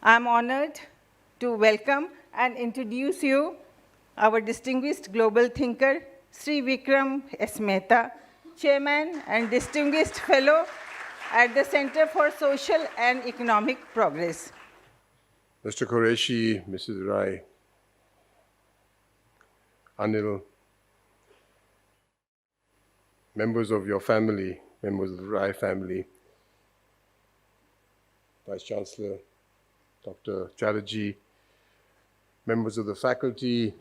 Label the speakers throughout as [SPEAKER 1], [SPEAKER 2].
[SPEAKER 1] I'm honored to welcome and introduce you our distinguished global thinker, Shri Vikram S. Mehta, Chairman and Distinguished Fellow at the Center for Social and Economic Progress.
[SPEAKER 2] Mr. Qureshi, Mrs. Rai, Anil, members of your family, members of the Rai family, Vice Chancellor, Dr. Chatterjee, members of the faculty,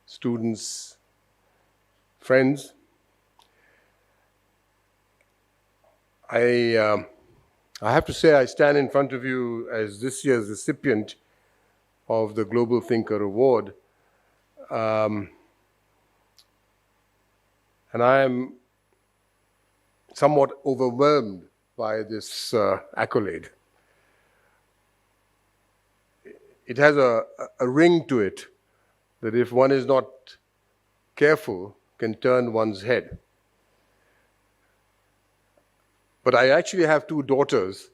[SPEAKER 2] students, friends. I have to say I stand in front of you as this year's recipient of the Global Thinker Award. And I am somewhat overwhelmed by this accolade. It has a ring to it that if one is not careful, can turn one's head. But I actually have two daughters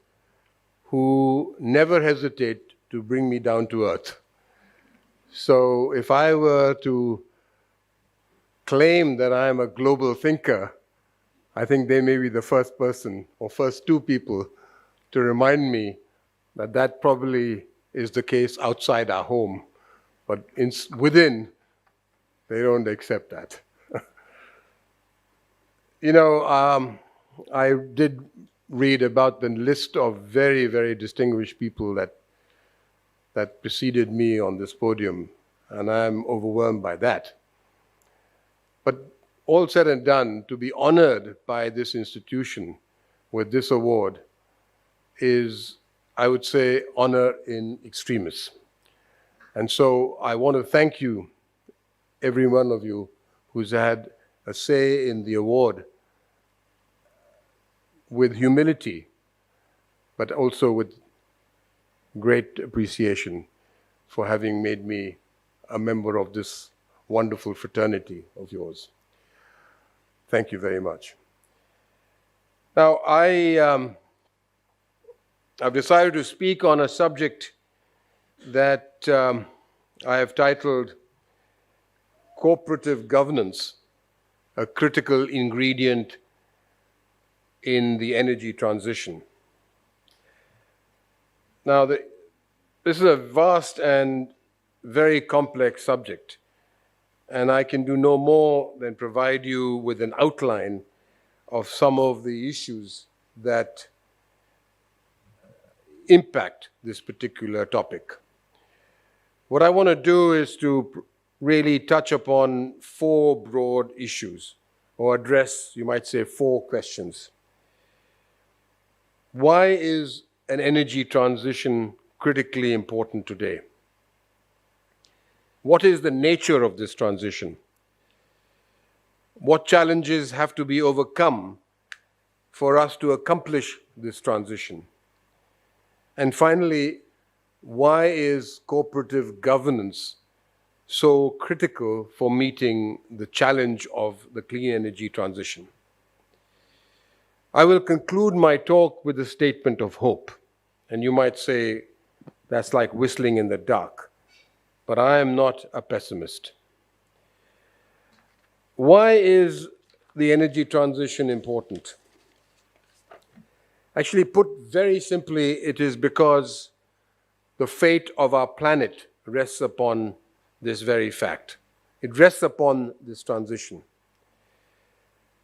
[SPEAKER 2] who never hesitate to bring me down to earth. So if I were to claim that I am a global thinker, I think they may be the first person or first two people to remind me that that probably is the case outside our home, but within, they don't accept that. You know, I did read about the list of very, very distinguished people that preceded me on this podium, and I'm overwhelmed by that. But all said and done, to be honored by this institution with this award is, I would say, honor in extremis. And so I want to thank you, every one of you who's had a say in the award, with humility, but also with great appreciation for having made me a member of this wonderful fraternity of yours. Thank you very much. Now, I've decided to speak on a subject that I have titled Cooperative Governance, a Critical Ingredient in the Energy Transition. Now, this is a vast and very complex subject, and I can do no more than provide you with an outline of some of the issues that impact this particular topic. What I want to do is to really touch upon four broad issues, or address, you might say, four questions. Why is an energy transition critically important today? What is the nature of this transition? What challenges have to be overcome for us to accomplish this transition? And finally, why is cooperative governance so critical for meeting the challenge of the clean energy transition? I will conclude my talk with a statement of hope. And you might say, that's like whistling in the dark. But I am not a pessimist. Why is the energy transition important? Actually, put very simply, it is because the fate of our planet rests upon this very fact. It rests upon this transition.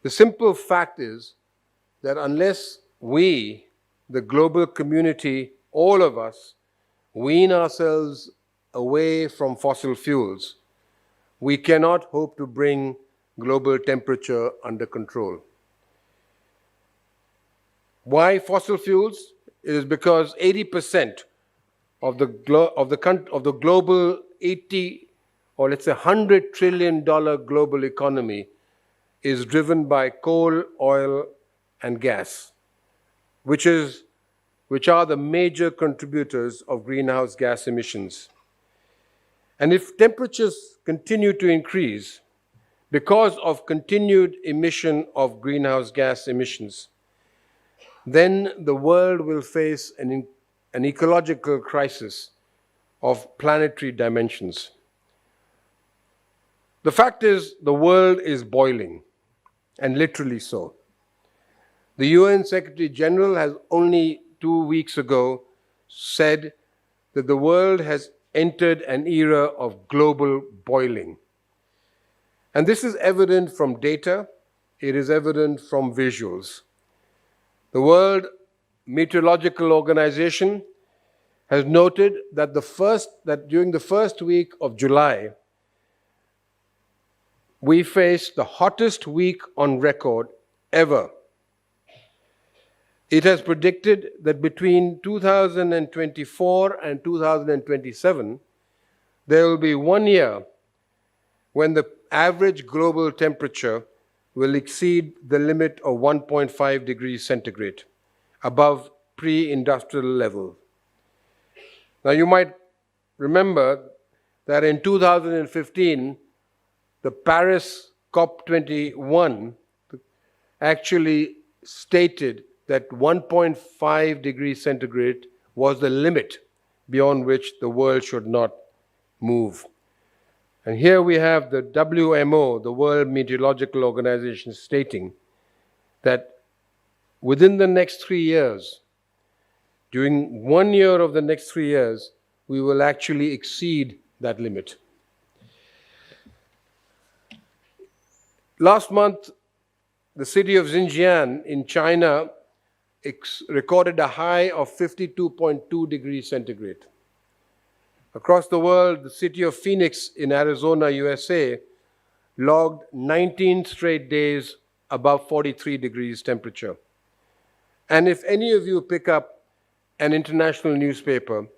[SPEAKER 2] The simple fact is that unless we, the global community, all of us, wean ourselves away from fossil fuels, we cannot hope to bring global temperature under control. Why fossil fuels? It is because 80% of the global 80, or let's say $100 trillion global economy is driven by coal, oil, and gas, which are the major contributors of greenhouse gas emissions. And if temperatures continue to increase because of continued emission of greenhouse gas emissions, then the world will face an an ecological crisis of planetary dimensions. The fact is, the world is boiling, and literally so. The UN Secretary General has only 2 weeks ago said that the world has entered an era of global boiling. And this is evident from data, it is evident from visuals. The World Meteorological Organization has noted that during the first week of July, we faced the hottest week on record ever. It has predicted that between 2024 and 2027, there will be 1 year when the average global temperature will exceed the limit of 1.5 degrees centigrade, above pre-industrial level. Now you might remember that in 2015, the Paris COP21 actually stated that 1.5 degrees centigrade was the limit beyond which the world should not move. And here we have the WMO, the World Meteorological Organization, stating that within the next 3 years, during 1 year of the next 3 years, we will actually exceed that limit. Last month, the city of Xinjiang in China recorded a high of 52.2 degrees centigrade. Across the world, the city of Phoenix in Arizona, USA, logged 19 straight days above 43 degrees temperature. And if any of you pick up an international newspaper,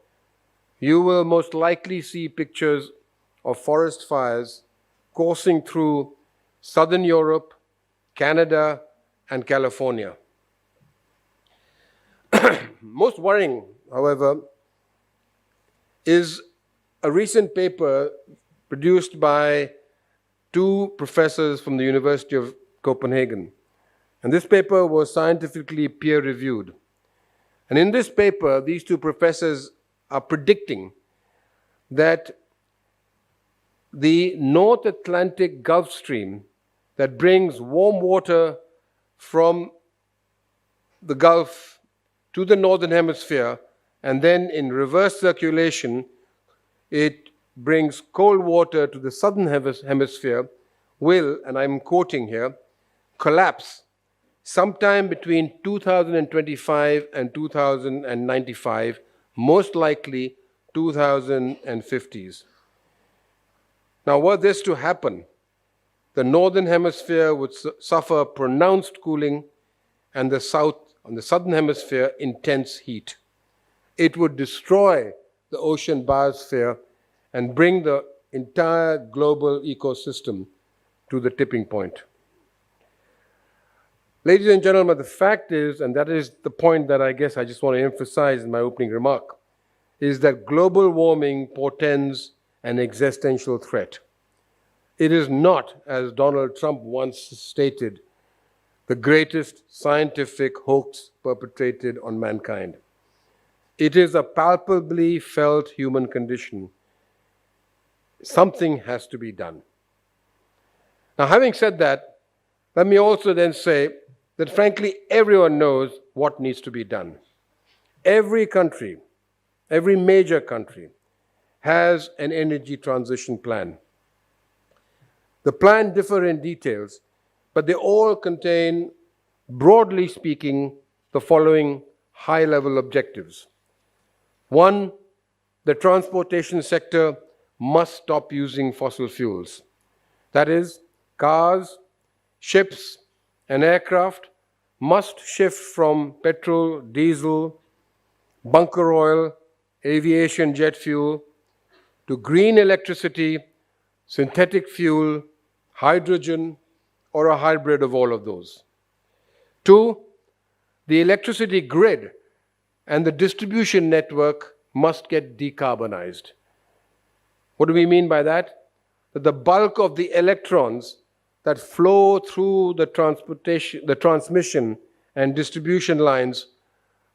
[SPEAKER 2] you will most likely see pictures of forest fires coursing through Southern Europe, Canada, and California. Most worrying, however, is a recent paper produced by 2 professors from the University of Copenhagen. And this paper was scientifically peer-reviewed. And in this paper, these 2 professors are predicting that the North Atlantic Gulf Stream that brings warm water from the Gulf to the Northern Hemisphere, and then in reverse circulation, it brings cold water to the Southern Hemisphere, will, and I'm quoting here, collapse sometime between 2025 and 2095, most likely 2050s. Now, were this to happen, the Northern Hemisphere would suffer pronounced cooling and the Southern Hemisphere, intense heat. It would destroy the ocean biosphere and bring the entire global ecosystem to the tipping point. Ladies and gentlemen, the fact is, and that is the point that I guess I just want to emphasize in my opening remark, is that global warming portends an existential threat. It is not, as Donald Trump once stated, the greatest scientific hoax perpetrated on mankind. It is a palpably felt human condition. Something has to be done. Now, having said that, let me also then say that frankly, everyone knows what needs to be done. Every country, every major country, has an energy transition plan. The plan differ in details, but they all contain, broadly speaking, the following high-level objectives. 1, the transportation sector must stop using fossil fuels. That is, cars, ships, and aircraft must shift from petrol, diesel, bunker oil, aviation jet fuel, to green electricity, synthetic fuel, hydrogen, or a hybrid of all of those. 2, the electricity grid and the distribution network must get decarbonized. What do we mean by that? That the bulk of the electrons that flow through the transmission and distribution lines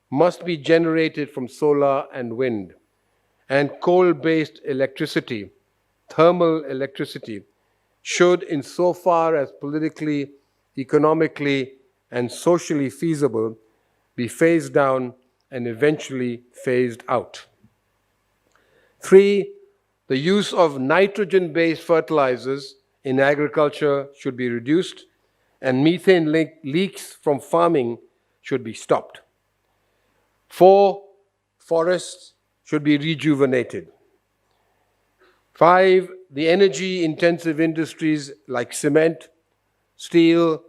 [SPEAKER 2] must be generated from solar and wind, and coal-based electricity, thermal electricity, should, insofar as politically, economically, and socially feasible, be phased down and eventually phased out. 3, the use of nitrogen-based fertilizers in agriculture should be reduced, and methane leaks from farming should be stopped. 4, forests should be rejuvenated. 5, the energy-intensive industries like cement, steel,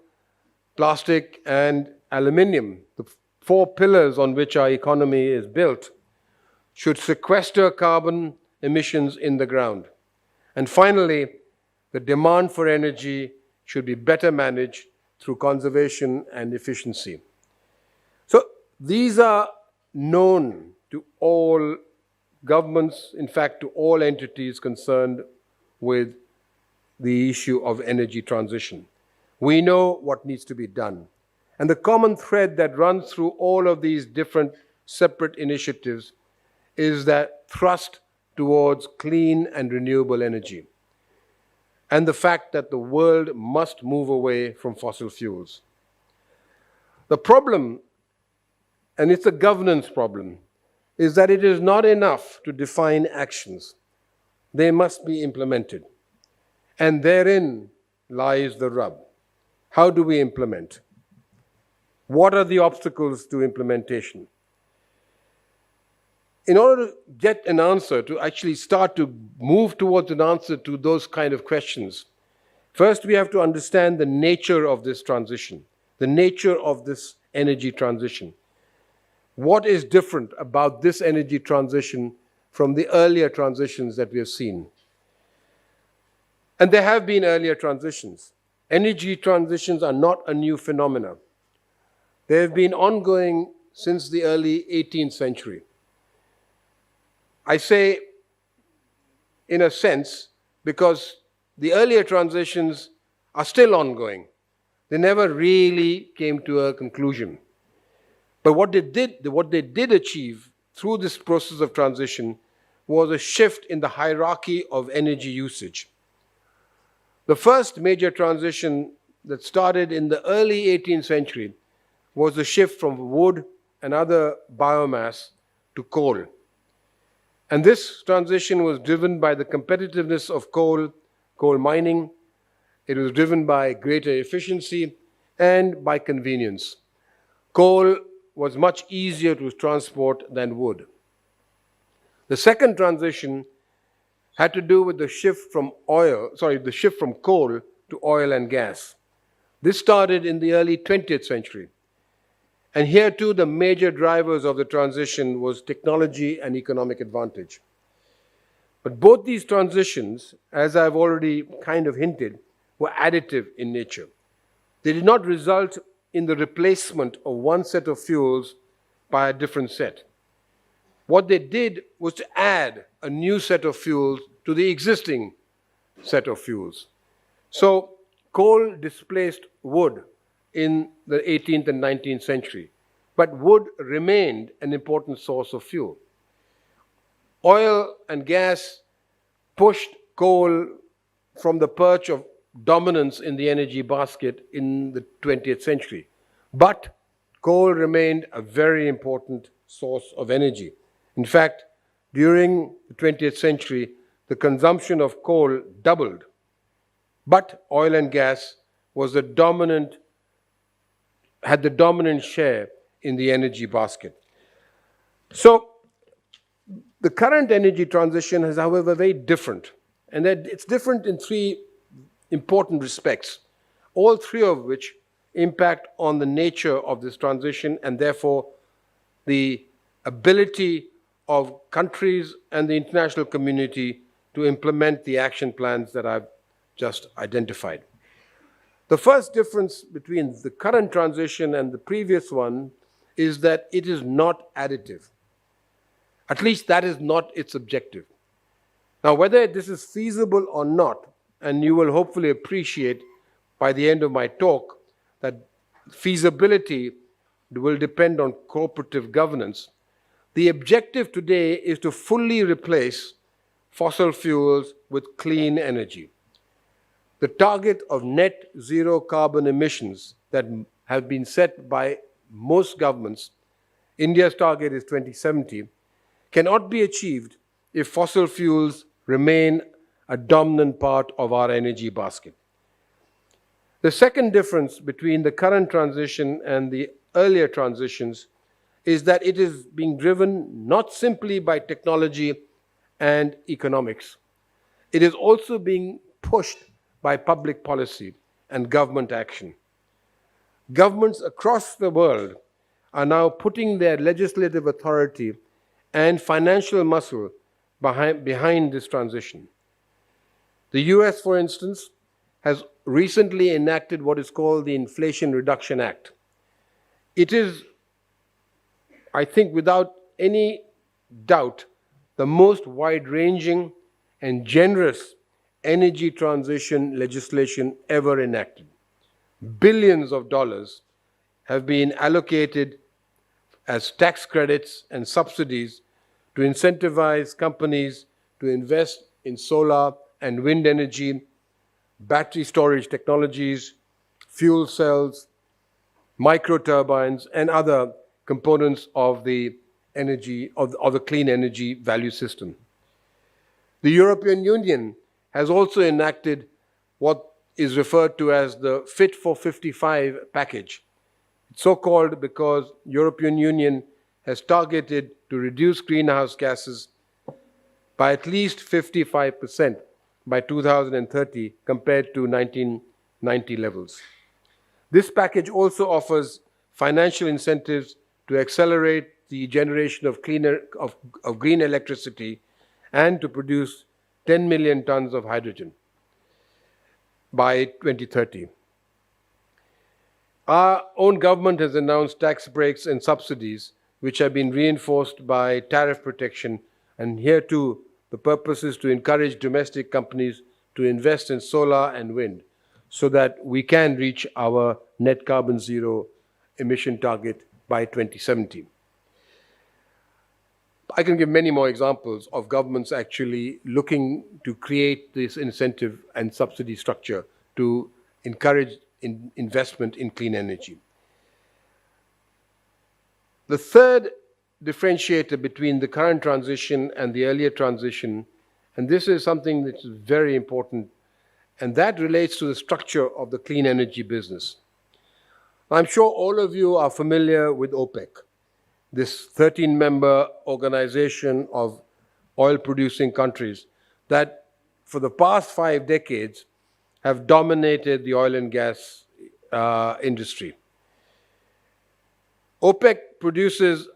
[SPEAKER 2] plastic, and aluminium, the 4 pillars on which our economy is built, should sequester carbon emissions in the ground. And finally, the demand for energy should be better managed through conservation and efficiency. So these are known to all governments, in fact, to all entities concerned with the issue of energy transition. We know what needs to be done. And the common thread that runs through all of these different separate initiatives is that thrust towards clean and renewable energy, and the fact that the world must move away from fossil fuels. The problem, and it's a governance problem, is that it is not enough to define actions. They must be implemented. And therein lies the rub. How do we implement? What are the obstacles to implementation? In order to get an answer, to actually start to move towards an answer to those kind of questions, first we have to understand the nature of this transition, the nature of this energy transition. What is different about this energy transition from the earlier transitions that we have seen? And there have been earlier transitions. Energy transitions are not a new phenomenon. They have been ongoing since the early 18th century. I say, in a sense, because the earlier transitions are still ongoing. They never really came to a conclusion. But what they did achieve through this process of transition was a shift in the hierarchy of energy usage. The first major transition that started in the early 18th century was the shift from wood and other biomass to coal. And this transition was driven by the competitiveness of coal mining. It was driven by greater efficiency and by convenience. Coal was much easier to transport than wood. The second transition had to do with the shift from coal to oil and gas. This started in the early 20th century. And here too, the major drivers of the transition was technology and economic advantage. But both these transitions, as I've already kind of hinted, were additive in nature. They did not result in the replacement of one set of fuels by a different set. What they did was to add a new set of fuels to the existing set of fuels. So coal displaced wood in the 18th and 19th century, but wood remained an important source of fuel. Oil and gas pushed coal from the perch of dominance in the energy basket in the 20th century. But coal remained a very important source of energy. In fact, during the 20th century, the consumption of coal doubled. But oil and gas was had the dominant share in the energy basket. So the current energy transition is, however, very different. And that it's different in 3 important respects, all 3 of which impact on the nature of this transition and therefore the ability of countries and the international community to implement the action plans that I've just identified. The first difference between the current transition and the previous one is that it is not additive. At least that is not its objective. Now, whether this is feasible or not, and you will hopefully appreciate by the end of my talk that feasibility will depend on cooperative governance, the objective today is to fully replace fossil fuels with clean energy. The target of net zero carbon emissions that have been set by most governments, India's target is 2070, cannot be achieved if fossil fuels remain a dominant part of our energy basket. The second difference between the current transition and the earlier transitions is that it is being driven not simply by technology and economics. It is also being pushed by public policy and government action. Governments across the world are now putting their legislative authority and financial muscle behind this transition. The US, for instance, has recently enacted what is called the Inflation Reduction Act. It is, I think, without any doubt, the most wide-ranging and generous energy transition legislation ever enacted. Billions of dollars have been allocated as tax credits and subsidies to incentivize companies to invest in solar and wind energy, battery storage technologies, fuel cells, microturbines, and other components of the energy, of the clean energy value system. The European Union has also enacted what is referred to as the Fit for 55 package. It's so called because European Union has targeted to reduce greenhouse gases by at least 55% by 2030 compared to 1990 levels. This package also offers financial incentives to accelerate the generation of green electricity and to produce 10 million tons of hydrogen by 2030. Our own government has announced tax breaks and subsidies which have been reinforced by tariff protection, and here too the purpose is to encourage domestic companies to invest in solar and wind so that we can reach our net carbon zero emission target by 2070. I can give many more examples of governments actually looking to create this incentive and subsidy structure to encourage investment in clean energy. The third differentiator between the current transition and the earlier transition, and this is something that is very important, and that relates to the structure of the clean energy business. I'm sure all of you are familiar with OPEC, this 13-member organization of oil-producing countries that for the past 5 decades have dominated the oil and gas industry. OPEC produces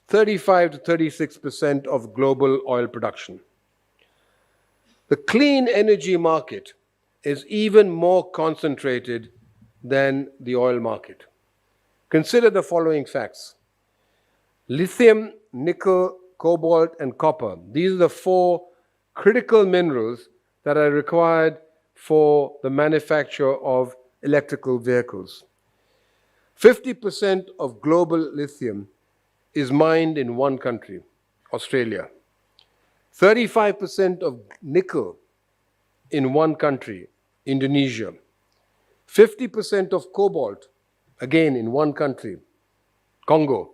[SPEAKER 2] 35 to 36% of global oil production. The clean energy market is even more concentrated than the oil market. Consider the following facts. Lithium, nickel, cobalt, and copper. These are the 4 critical minerals that are required for the manufacture of electrical vehicles. 50% of global lithium is mined in one country, Australia. 35% of nickel in one country, Indonesia. 50% of cobalt, again in one country, Congo.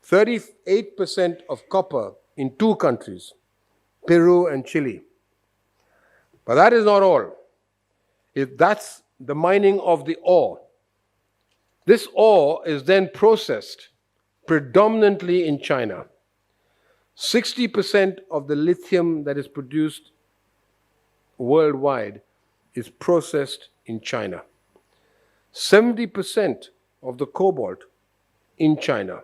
[SPEAKER 2] 38% of copper in 2 countries, Peru and Chile. But that is not all. If that's the mining of the ore, this ore is then processed predominantly in China. 60% of the lithium that is produced worldwide is processed in China. 70% of the cobalt in China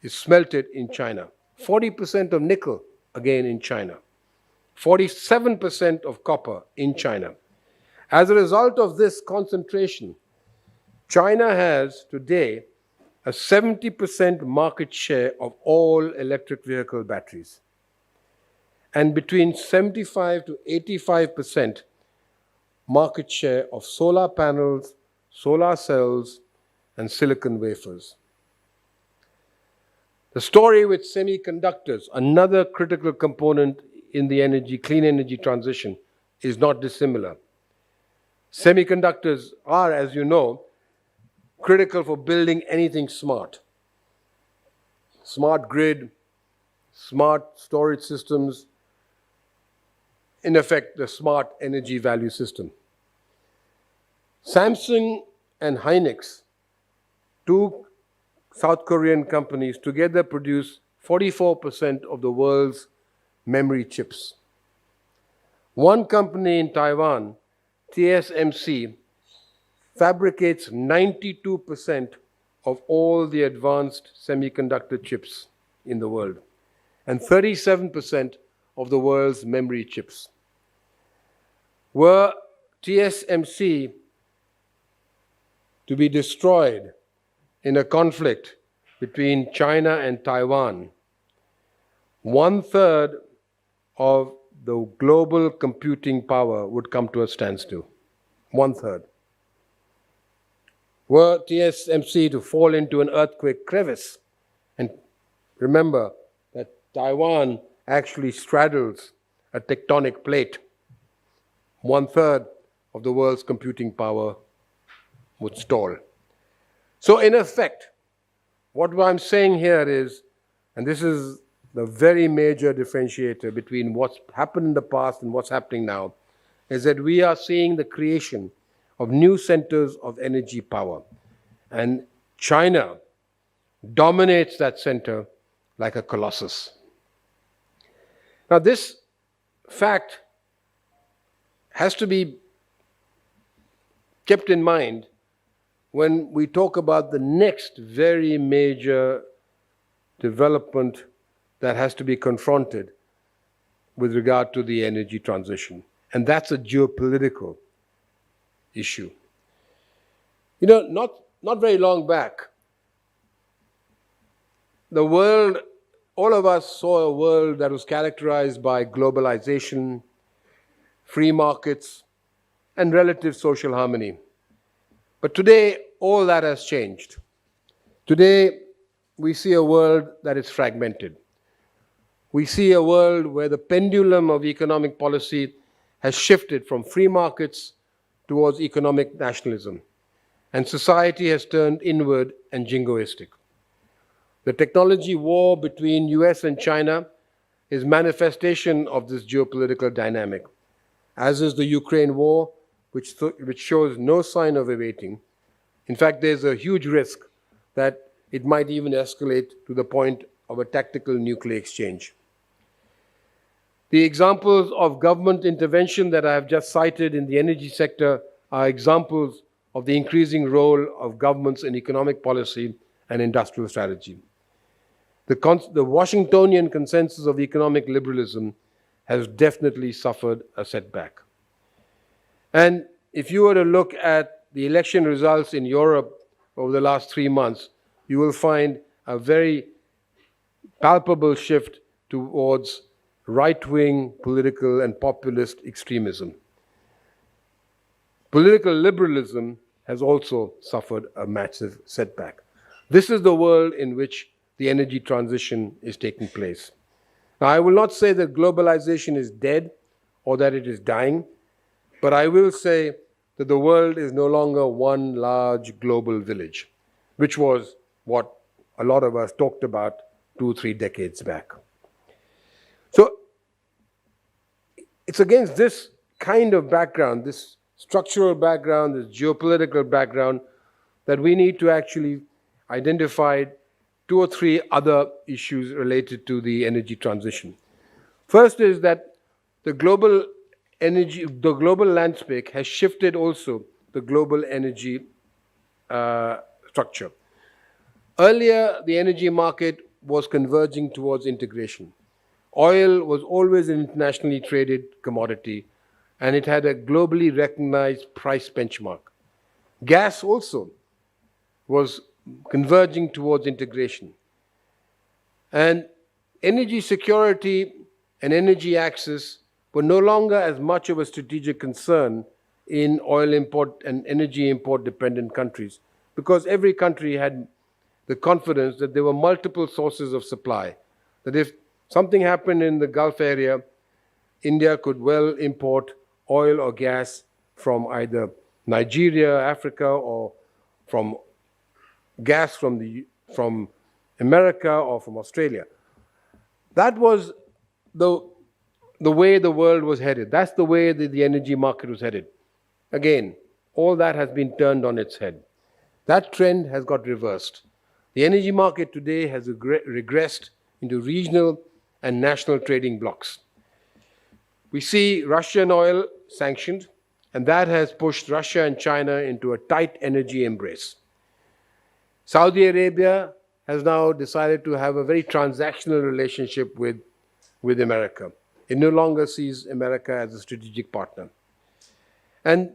[SPEAKER 2] is smelted in China. 40% of nickel, again in China. 47% of copper in China. As a result of this concentration, China has today a 70% market share of all electric vehicle batteries, and between 75 to 85% market share of solar panels, solar cells, and silicon wafers. The story with semiconductors, another critical component in the clean energy transition, is not dissimilar. Semiconductors are, as you know, critical for building anything smart. Smart grid, smart storage systems, in effect, the smart energy value system. Samsung and Hynix, two South Korean companies, together produce 44% of the world's memory chips. One company in Taiwan, TSMC, fabricates 92% of all the advanced semiconductor chips in the world and 37% of the world's memory chips. Were TSMC to be destroyed in a conflict between China and Taiwan, 1/3 of the global computing power would come to a standstill. 1/3. Were TSMC to fall into an earthquake crevice, and remember that Taiwan actually straddles a tectonic plate, 1/3 of the world's computing power would stall. So in effect, what I'm saying here is, and this is the very major differentiator between what's happened in the past and what's happening now, is that we are seeing the creation of new centers of energy power. And China dominates that center like a colossus. Now, this fact has to be kept in mind when we talk about the next very major development that has to be confronted with regard to the energy transition. And that's a geopolitical issue. You know, not very long back, the world, all of us saw a world that was characterized by globalization, free markets, and relative social harmony. But today, all that has changed. Today, we see a world that is fragmented. We see a world where the pendulum of economic policy has shifted from free markets towards economic nationalism, and society has turned inward and jingoistic. The technology war between US and China is manifestation of this geopolitical dynamic, as is the Ukraine war, which shows no sign of abating. In fact, there's a huge risk that it might even escalate to the point of a tactical nuclear exchange. The examples of government intervention that I have just cited in the energy sector are examples of the increasing role of governments in economic policy and industrial strategy. The Washingtonian consensus of economic liberalism has definitely suffered a setback. And if you were to look at the election results in Europe over the last 3 months, you will find a very palpable shift towards right-wing political and populist extremism. Political liberalism has also suffered a massive setback. This is the world in which the energy transition is taking place. Now, I will not say that globalization is dead or that it is dying, but I will say that the world is no longer one large global village, which was what a lot of us talked about 2 or 3 decades back. So it's against this kind of background, this structural background, this geopolitical background, that we need to actually identify 2 or 3 other issues related to the energy transition. First is that the global landscape has shifted also the global energy structure. Earlier, the energy market was converging towards integration. Oil was always an internationally traded commodity, and it had a globally recognized price benchmark. Gas also was converging towards integration. And energy security and energy access were no longer as much of a strategic concern in oil import and energy import dependent countries, because every country had the confidence that there were multiple sources of supply. That if something happened in the Gulf area, India could well import oil or gas from either Nigeria, Africa, or from gas from America or from Australia. That was the way the world was headed. That's the way the energy market was headed. Again, all that has been turned on its head. That trend has got reversed. The energy market today has regressed into regional and national trading blocks. We see Russian oil sanctioned, and that has pushed Russia and China into a tight energy embrace. Saudi Arabia has now decided to have a very transactional relationship with America. It no longer sees America as a strategic partner. And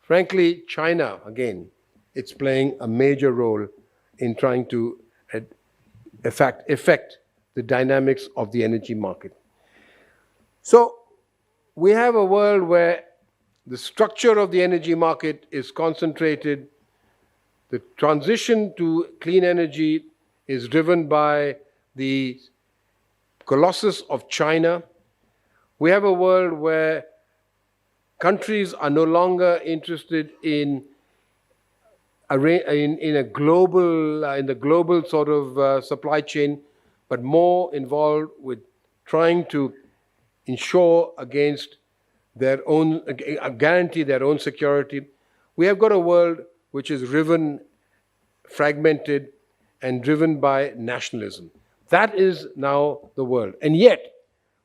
[SPEAKER 2] frankly, China, again, it's playing a major role in trying to affect the dynamics of the energy market. So we have a world where the structure of the energy market is concentrated. The transition to clean energy is driven by the colossus of China. We have a world where countries are no longer interested in the global sort of supply chain, but more involved with trying to ensure against their own, guarantee their own security. We have got a world which is fragmented and driven by nationalism. That is now the world. And yet,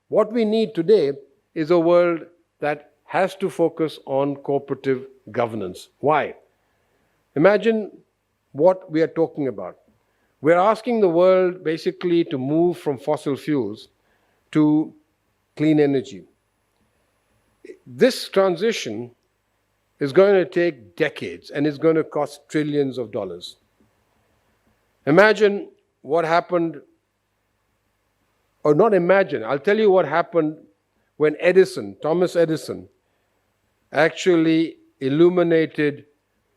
[SPEAKER 2] what we need today is a world that has to focus on cooperative governance. Why? Imagine what we are talking about. We're asking the world basically to move from fossil fuels to clean energy. This transition is going to take decades and it's going to cost trillions of dollars. Imagine what happened, or not imagine, I'll tell you what happened when Thomas Edison, actually illuminated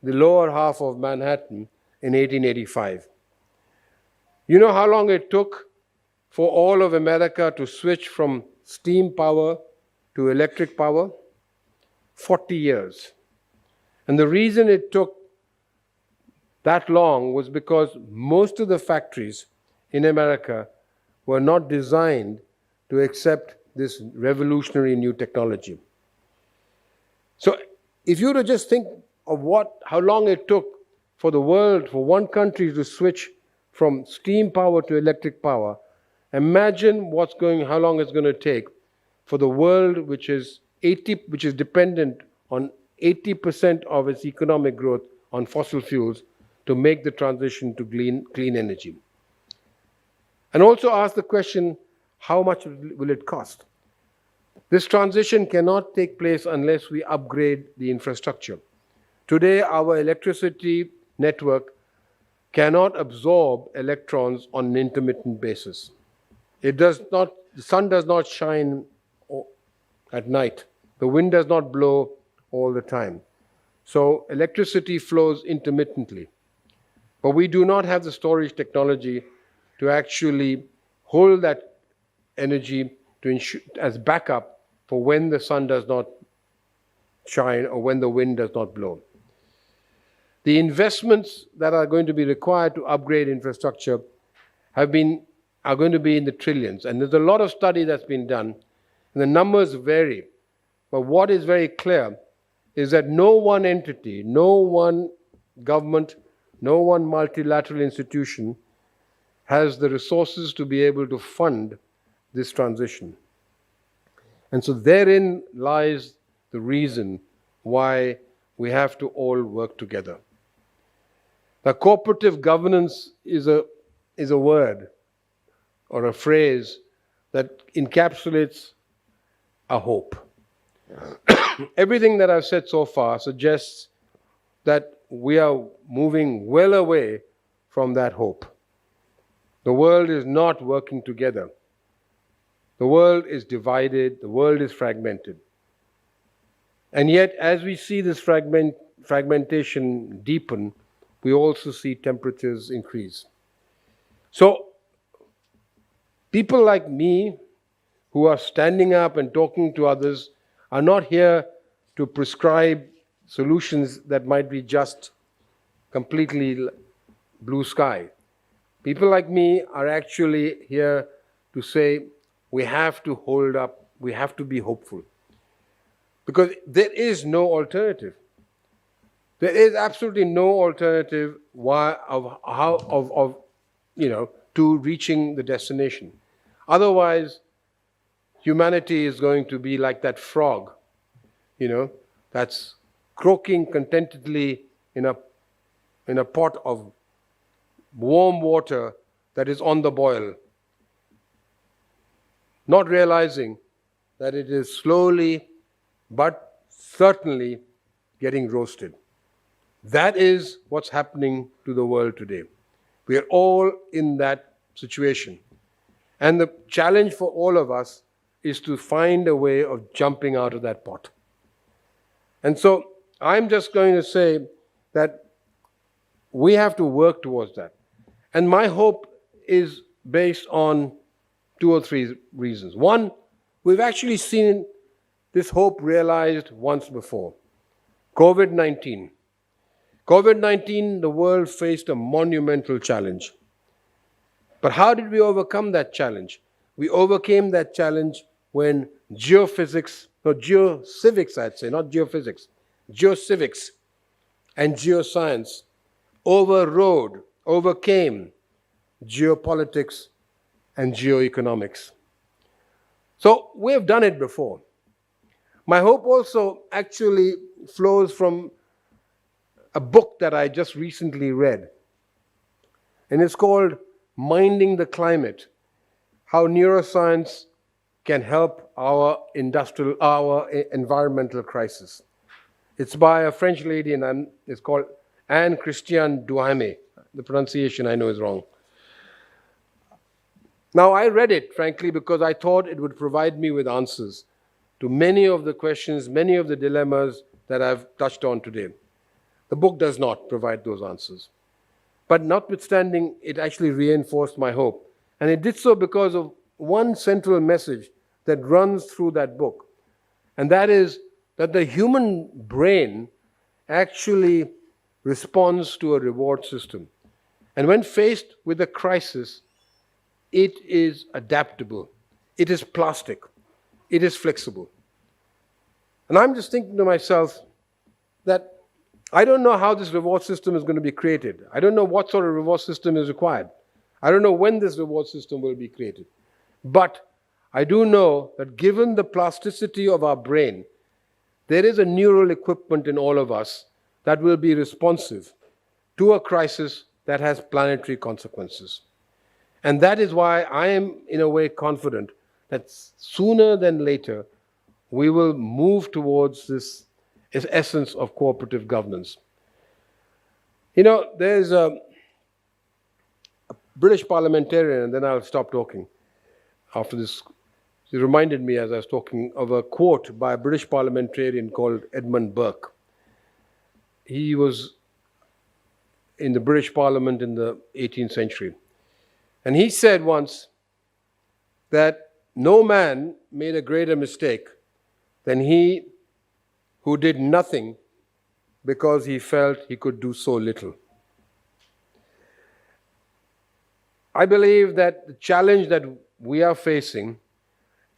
[SPEAKER 2] the lower half of Manhattan in 1885. You know how long it took for all of America to switch from steam power to electric power? 40 years. And the reason it took that long was because most of the factories in America were not designed to accept this revolutionary new technology. So if you were to just think of how long it took for the world, for one country to switch from steam power to electric power, imagine how long it's going to take for the world which is dependent on 80% of its economic growth on fossil fuels to make the transition to clean energy. And also ask the question, how much will it cost? This transition cannot take place unless we upgrade the infrastructure. Today, our electricity network cannot absorb electrons on an intermittent basis. The sun does not shine at night. The wind does not blow all the time. So electricity flows intermittently. But we do not have the storage technology to actually hold that energy as backup for when the sun does not shine or when the wind does not blow. The investments that are going to be required to upgrade infrastructure are going to be in the trillions. And there's a lot of study that's been done, and the numbers vary. But what is very clear is that no one entity, no one government, no one multilateral institution has the resources to be able to fund this transition. And so therein lies the reason why we have to all work together. Now, cooperative governance is a word or a phrase that encapsulates a hope. Everything that I've said so far suggests that we are moving well away from that hope. The world is not working together. The world is divided, the world is fragmented. And yet, as we see this fragmentation deepen, we also see temperatures increase. So, people like me who are standing up and talking to others are not here to prescribe solutions that might be just completely blue sky. People like me are actually here to say we have to hold up, we have to be hopeful. Because there is no alternative. There is absolutely no alternative to reaching the destination. Otherwise, humanity is going to be like that frog, that's croaking contentedly in a pot of warm water that is on the boil, not realizing that it is slowly but certainly getting roasted. That is what's happening to the world today. We are all in that situation. And the challenge for all of us is to find a way of jumping out of that pot. And so I'm just going to say that we have to work towards that. And my hope is based on 2 or 3 reasons. One, we've actually seen this hope realized once before. COVID-19. COVID-19, the world faced a monumental challenge. But how did we overcome that challenge? We overcame that challenge when geocivics and geoscience overcame geopolitics and geoeconomics. So we have done it before. My hope also actually flows from a book that I just recently read. And it's called Minding the Climate, How Neuroscience Can Help Our Environmental Crisis. It's by a French lady, and it's called Anne-Christiane Douarnenez. The pronunciation I know is wrong. Now, I read it, frankly, because I thought it would provide me with answers to many of the questions, many of the dilemmas that I've touched on today. The book does not provide those answers. But notwithstanding, it actually reinforced my hope. And it did so because of one central message that runs through that book. And that is that the human brain actually responds to a reward system. And when faced with a crisis, it is adaptable, it is plastic, it is flexible. And I'm just thinking to myself that I don't know how this reward system is going to be created. I don't know what sort of reward system is required. I don't know when this reward system will be created. But I do know that given the plasticity of our brain, there is a neural equipment in all of us that will be responsive to a crisis that has planetary consequences. And that is why I am, in a way, confident that sooner than later, we will move towards this essence of cooperative governance. There's a British parliamentarian, and then I'll stop talking after this. It reminded me, as I was talking, of a quote by a British parliamentarian called Edmund Burke. He was in the British Parliament in the 18th century. And he said once that no man made a greater mistake than he who did nothing because he felt he could do so little. I believe that the challenge that we are facing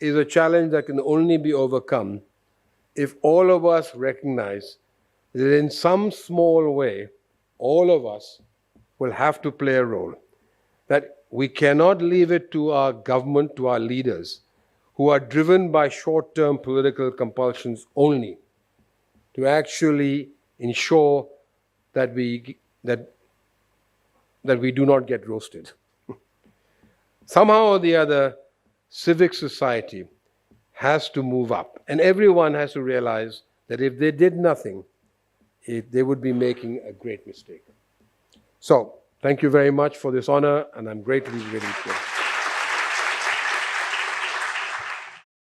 [SPEAKER 2] is a challenge that can only be overcome if all of us recognize that in some small way, all of us will have to play a role. That we cannot leave it to our government, to our leaders, who are driven by short-term political compulsions only, to actually ensure that we do not get roasted. Somehow or the other, civic society has to move up, and everyone has to realize that if they did nothing, they would be making a great mistake. So, thank you very much for this honor, and I'm greatly grateful.